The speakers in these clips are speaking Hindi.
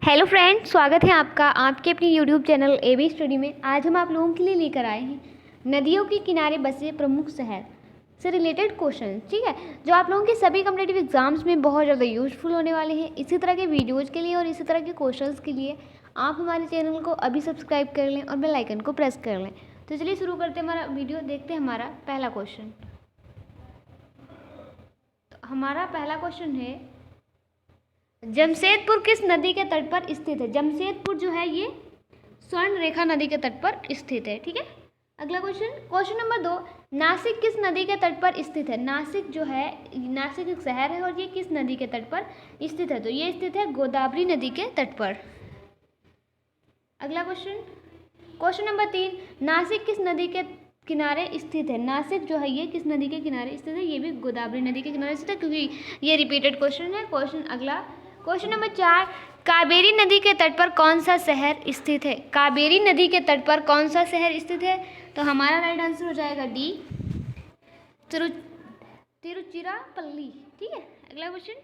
हेलो फ्रेंड्स, स्वागत है आपका आपके अपनी यूट्यूब चैनल एबी स्टडी में। आज हम आप लोगों के लिए लेकर आए हैं नदियों के किनारे बसे प्रमुख शहर से रिलेटेड क्वेश्चन। ठीक है, जो आप लोगों के सभी कॉम्पिटिटिव एग्जाम्स में बहुत ज़्यादा यूजफुल होने वाले हैं। इसी तरह के वीडियोज़ के लिए और इसी तरह के क्वेश्चंस के लिए आप हमारे चैनल को अभी सब्सक्राइब कर लें और बेल आइकन को प्रेस कर लें। तो चलिए शुरू करते हैं हमारा वीडियो। देखते हैं हमारा पहला क्वेश्चन। तो हमारा पहला क्वेश्चन है, जमशेदपुर किस नदी के तट पर स्थित है? जमशेदपुर जो है ये स्वर्ण रेखा नदी के तट पर स्थित है। ठीक है, अगला क्वेश्चन नंबर 2, नासिक किस नदी के तट पर स्थित है? नासिक जो है, नासिक एक शहर है और ये किस नदी के तट पर स्थित है? तो ये स्थित है गोदावरी नदी के तट पर। अगला क्वेश्चन नंबर 3, नासिक किस नदी के किनारे स्थित है? नासिक जो है ये किस नदी के किनारे स्थित है? ये भी गोदावरी नदी के किनारे स्थित है, क्योंकि ये रिपीटेड क्वेश्चन है। क्वेश्चन नंबर 4, कावेरी नदी के तट पर कौन सा शहर स्थित है? कावेरी नदी के तट पर कौन सा शहर स्थित है? तो हमारा राइट आंसर हो जाएगा डी, तिरुचिरापल्ली। ठीक है, अगला क्वेश्चन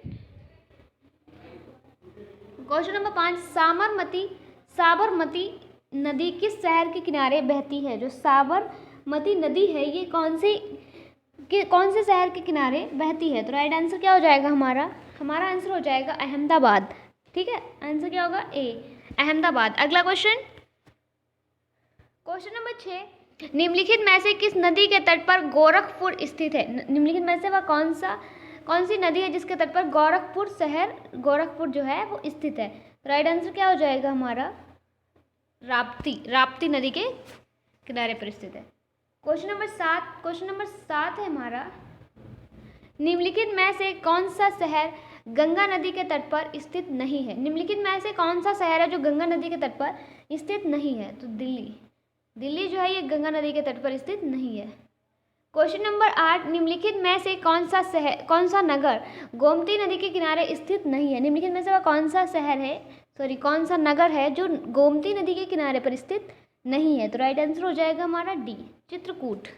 नंबर 5, साबरमती नदी किस शहर के किनारे बहती है? जो साबरमती नदी है ये कौन से शहर के किनारे बहती है? तो राइट आंसर क्या हो जाएगा हमारा आंसर हो जाएगा अहमदाबाद। ठीक है, आंसर क्या होगा? ए, अहमदाबाद। अगला क्वेश्चन नंबर 6, निम्नलिखित में से किस नदी के तट पर गोरखपुर स्थित है? निम्नलिखित में से वह कौन सी नदी है जिसके तट पर गोरखपुर जो है वो स्थित है? राइट आंसर क्या हो जाएगा हमारा? राप्ती नदी के किनारे पर स्थित है। क्वेश्चन नंबर 7 है हमारा, निम्नलिखित में से कौन सा शहर गंगा नदी के तट पर स्थित नहीं है? निम्नलिखित में से कौन सा शहर है जो गंगा नदी के तट पर स्थित नहीं है? तो दिल्ली जो है ये गंगा नदी के तट पर स्थित नहीं है। क्वेश्चन नंबर 8, निम्नलिखित में से कौन सा नगर गोमती नदी के किनारे स्थित नहीं है? निम्नलिखित में से वह कौन सा नगर है जो गोमती नदी के किनारे पर स्थित नहीं है? तो राइट आंसर हो जाएगा हमारा D, Chitrakoot.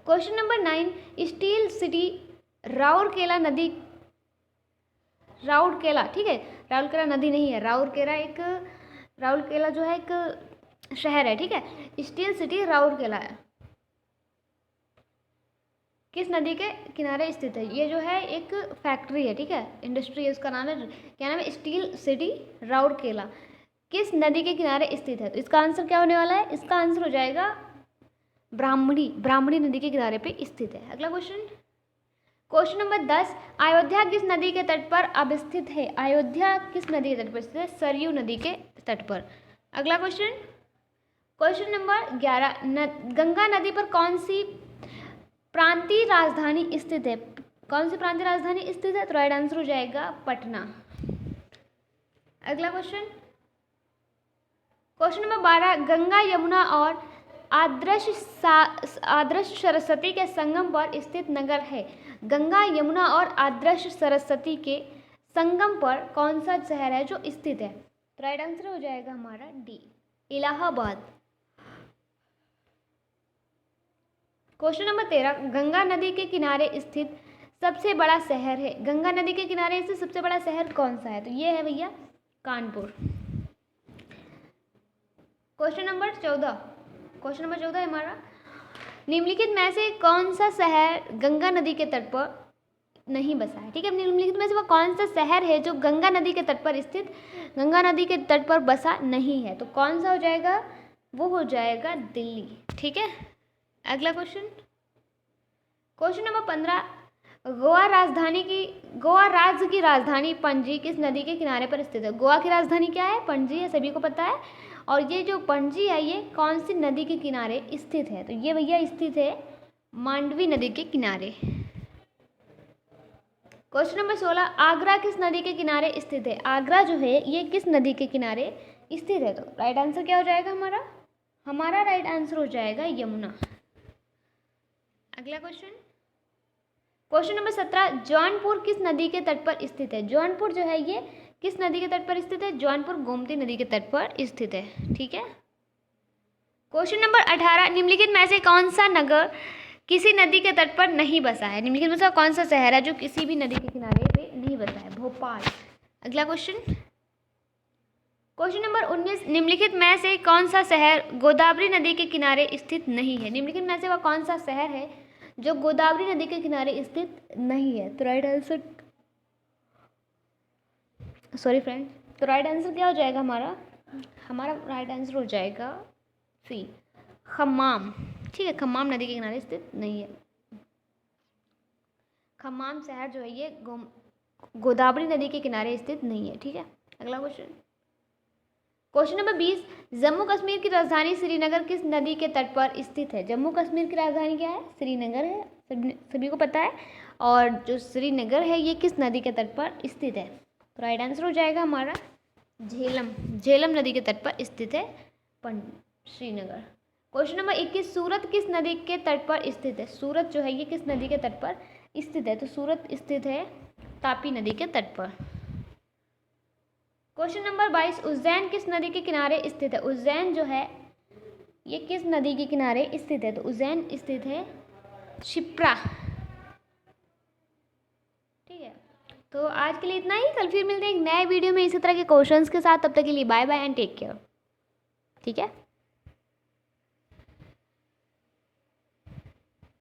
Question number 9, steel city Rourkela, ठीक है, राउरकेला नदी नहीं है, राउरकेला जो है एक शहर है। ठीक है, स्टील सिटी राउरकेला है किस नदी के किनारे स्थित है? ये जो है एक फैक्ट्री है, ठीक है, इंडस्ट्री है, उसका नाम है, क्या नाम है? स्टील सिटी राउरकेला किस नदी के किनारे स्थित है? तो इसका आंसर क्या होने वाला है? इसका आंसर हो जाएगा ब्राह्मणी नदी के किनारे पे स्थित है। अगला क्वेश्चन नंबर 10, अयोध्या किस नदी के तट पर अवस्थित है? अयोध्या किस नदी के तट पर स्थित है? सरयू नदी के तट पर। अगला क्वेश्चन नंबर 11, गंगा नदी पर कौन सी प्रांतीय राजधानी स्थित है? कौन सी प्रांतीय राजधानी स्थित है? तो राइट आंसर हो जाएगा पटना। अगला क्वेश्चन नंबर 12, गंगा यमुना और आदर्श सरस्वती के संगम पर स्थित नगर है? गंगा यमुना और आदर्श सरस्वती के संगम पर कौन सा शहर है जो स्थित है? तो राइट आंसर हो जाएगा हमारा D, Allahabad. Question number 13, Ganga नदी के किनारे स्थित सबसे बड़ा शहर है? गंगा नदी के किनारे स्थित सबसे बड़ा शहर कौन सा है? तो ये है भैया कानपुर। क्वेश्चन नंबर 14 है हमारा, निम्नलिखित में से कौन सा शहर गंगा नदी के तट पर नहीं बसा है? ठीक है, निम्नलिखित में से वह कौन सा शहर है जो गंगा नदी के तट पर बसा नहीं है? तो कौन सा हो जाएगा? वो हो जाएगा दिल्ली। ठीक है, अगला क्वेश्चन नंबर 15, गोवा राज्य की राजधानी पणजी किस नदी के किनारे पर स्थित है? गोवा की राजधानी क्या है? पणजी है, सभी को पता है। और ये जो पणजी है ये कौन सी नदी के किनारे स्थित है? तो ये भैया स्थित है मांडवी नदी के किनारे। क्वेश्चन नंबर 16, आगरा किस नदी के किनारे स्थित है? आगरा जो है ये किस नदी के किनारे स्थित है? तो राइट आंसर क्या हो जाएगा हमारा राइट आंसर हो जाएगा यमुना। अगला क्वेश्चन नंबर 17, जौनपुर किस नदी के तट पर स्थित है? जौनपुर जो है ये किस नदी के तट पर स्थित है? जौनपुर गोमती नदी के तट पर स्थित है। ठीक है, क्वेश्चन नंबर 18, निम्नलिखित में से कौन सा नगर किसी नदी के तट पर नहीं बसा है? निम्नलिखित में से कौन सा शहर है जो किसी भी नदी के किनारे पे नहीं बसा है? भोपाल। अगला क्वेश्चन, क्वेश्चन नंबर 19, निम्नलिखित में से कौन सा शहर गोदावरी नदी के किनारे स्थित नहीं है? निम्नलिखित में से वह कौन सा शहर है जो गोदावरी नदी के किनारे स्थित नहीं है? तो राइट आंसर, सॉरी फ्रेंड, तो राइट आंसर क्या हो जाएगा हमारा? हमारा राइट आंसर हो जाएगा सी, खम्माम। ठीक है, खम्माम नदी के किनारे स्थित नहीं है। खम्माम शहर जो है ये गोदावरी नदी के किनारे स्थित नहीं है। ठीक है, अगला question, question number 20, Jammu Kashmir की राजधानी श्रीनगर किस नदी के तट पर स्थित है? जम्मू कश्मीर की राजधानी क्या है? श्रीनगर है, सभी को पता है। और जो श्रीनगर है ये किस नदी के तट पर स्थित है? तो राइट आंसर हो जाएगा हमारा झेलम। झेलम नदी के तट पर स्थित है श्रीनगर। क्वेश्चन नंबर 21, सूरत किस नदी के तट पर स्थित है? सूरत जो है ये किस नदी के तट पर स्थित है? तो सूरत स्थित है तापी नदी के तट पर। क्वेश्चन नंबर 22, उज्जैन किस नदी के किनारे स्थित है? उज्जैन जो है ये किस नदी के किनारे स्थित है? तो उज्जैन स्थित है शिप्रा। ठीक है, तो आज के लिए इतना ही। कल फिर मिलते हैं एक नए वीडियो में इसी तरह के क्वेश्चंस के साथ। तब तक के लिए bye bye and take care. ठीक है।